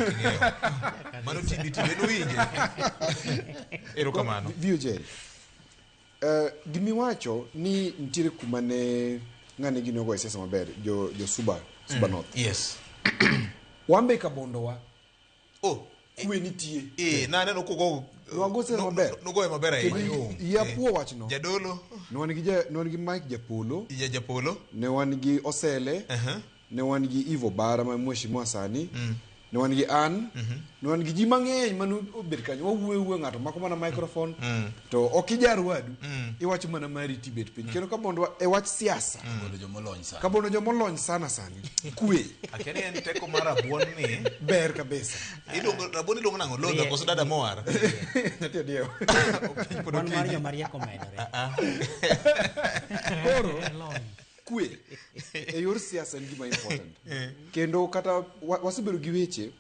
ing'eyo. Mano tindi no winje. Erokamano. VOJ. Gimi wacho ni nitiere kuma ne ng'ane gini ogo siasa maber, jo Suba North. Yes. Wambe ka bondowa. Oh, kwe nitie. Naneno kogo Nwago siasa maber. Nogoye maber ahinya. Yapuo wachno. Jadolo. Ne wan gi Mike Japolo. Japolo. Ne wan gi Osele. Ne wan gi Ivo Bara ma mheshimiwa sani. Ne wan gi an. Ne wan gi ji mang'eny manu obet kanyo. Wawuoyo ng'ato mako mana microphone. To ok ijar wadu. Iwacho mana mari tibet piny. Kendo ka bondo e wach siasa. Ka bondo jomolony sana sani. Kwe. Akiani en teko mar rabuon ni. Ber kabisa. Rabuon iluongo nang'o lodha koso dada mowar. Nyathi dio. Wan Mario Maria komedore. Koro. Kwe. E yor siasa en gima important. Kendo kata wasebedo gi weche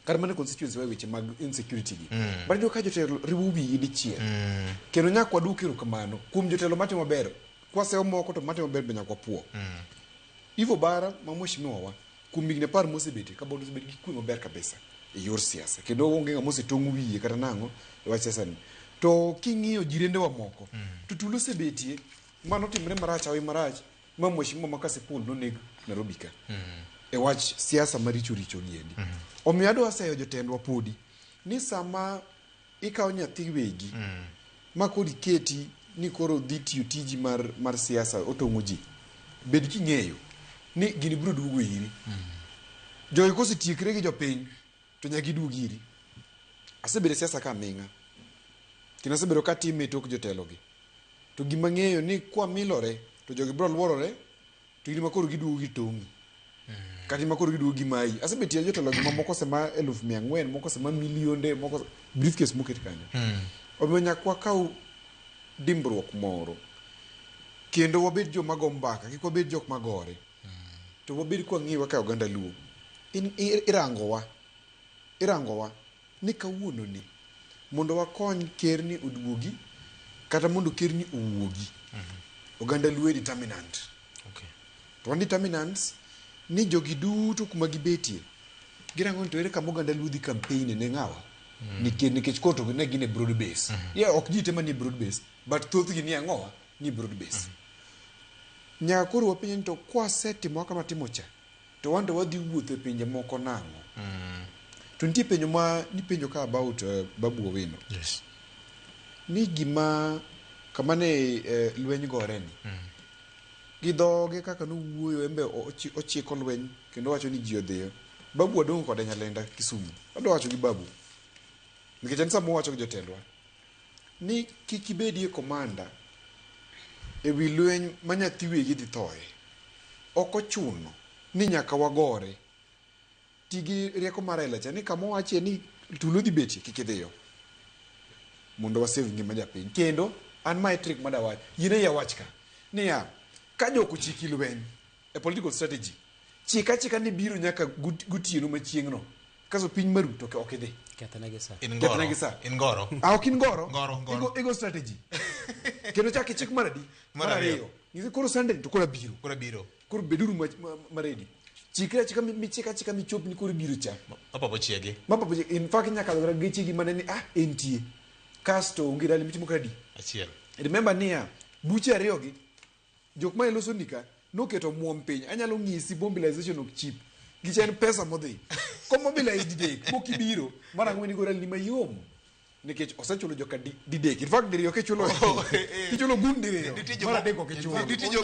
kar mana constituency wa weche mag insecurity gi. Bado ka jotelo riwubi idichiel. Kendo nyaka wadukiro kamano kuom jotelo matimo maber. Kwaseo moko to matimo maber be nyaka puo. Ivo Bara ma mheshimiwa wa kuom higni 10 mosebeti ka bondo osebet gi kwe maber kabisa e yor siasa. Kendo onge ng'ama osetong' wiye kata nang'o e wach siasa ni. To king'iyo jirende wa moko to tulo sebetie mano timre marach awi marach ma mheshimiwa Makasipul noneg Nairobi ka. E wach siasa maricho giendi. Omiyo adwa sayo jotendwa podi ni sama ikawo nyathi wegi ma kodi keti ni koro dhi tiyo tiji mar siasa otong'o ji. Bed king'eyo ni gini biro duogo iri. Jogi kosetiekre gi jopiny to nyaka giduog iri. Asebedo siasa ka ming'a. Kendo asebedo ka time tok jotelo gi. To gima ng'eyo ni kwa milore to jogi biro luorore to gini makoro giduogo gi tong'i. Kati makoro giduogo gi mai. Asebetie jotelo gi mamoko sema 400,000, moko sema milionde, moko briefcase moket kanyo. Omiyo nyaka wakaw dimbruok moro. Kendo wabed joma go mbaka, kik wabed jok magore. To wabed kwa ng'iwa ka oganda Luo. Irangowa ni kawuono ni mondo wakony ker ni oduogi kata mondo ker ni owuogi. Oganda Luo e determinant. To wan determinants ni jogi duto kuma gibetie. Girango to ere kama oganda Luo dhi campaign ne ng'awa. Nikech koto ne gine broad base. Ok ji tema ni broad base, but thoth gi ni ang'owa ni broad base. Nyaka koro wapenjo to kwa setimo kama timo cha. To wando wadhi wuotho e pinje moko nang'o. To nitie penjo ma nipenjo ka about Babu Owino. Yes. Ni gima kama ne lweny gore ni. Gi dhoge kaka nowuoyo embe ochiko lweny kendo wacho ni ji odhiyo. Babu wadong' kod Nyalenda Kisumu. Adwa wacho gi Babu. Nikech en samo wacho gi jotendwa. Ni kik ibedie komanda e wi lweny ma nyathi wegi dhi thoe. Ok ochuno ni nyaka wagore. Tigi rieko mar Elacha ni kama wache ni tulo dhi betie kik idhiyo. Mondo wasave ngima japiny. Kendo an maitrik madawach. Yine ya wach ka. Niya ka jok ochiki lweny e political strategy. Chika ni biro nyaka gutieno machieng'no. Kaso piny maru to ok idhi. Kethnegi sa. In goro. Ok in goro. Goro. Ego strategy. Kendo chak chik maradi. Marariyo. Nisi koro Sunday to koro biro. Koro beduru maredi. Chika michop ni koro biro cha. Mapapo chiegi. In fact nyaka lora geche gi maneni entie. Kasto ongira limitimo kredi. Achiel. Remember niya buche ariyo gi jok ma iloso nika noketo muom piny. Anyalo ng'isi mobilization ok cheap. Gichen pesa modhi. Ko mobilize didek mokibiro mara ng'weni gora lima yom. Nikech osechulo joka didek. In fact diriyo kechulo. Kichulo gun diriyo. Mara deko kechulo. Ditijo.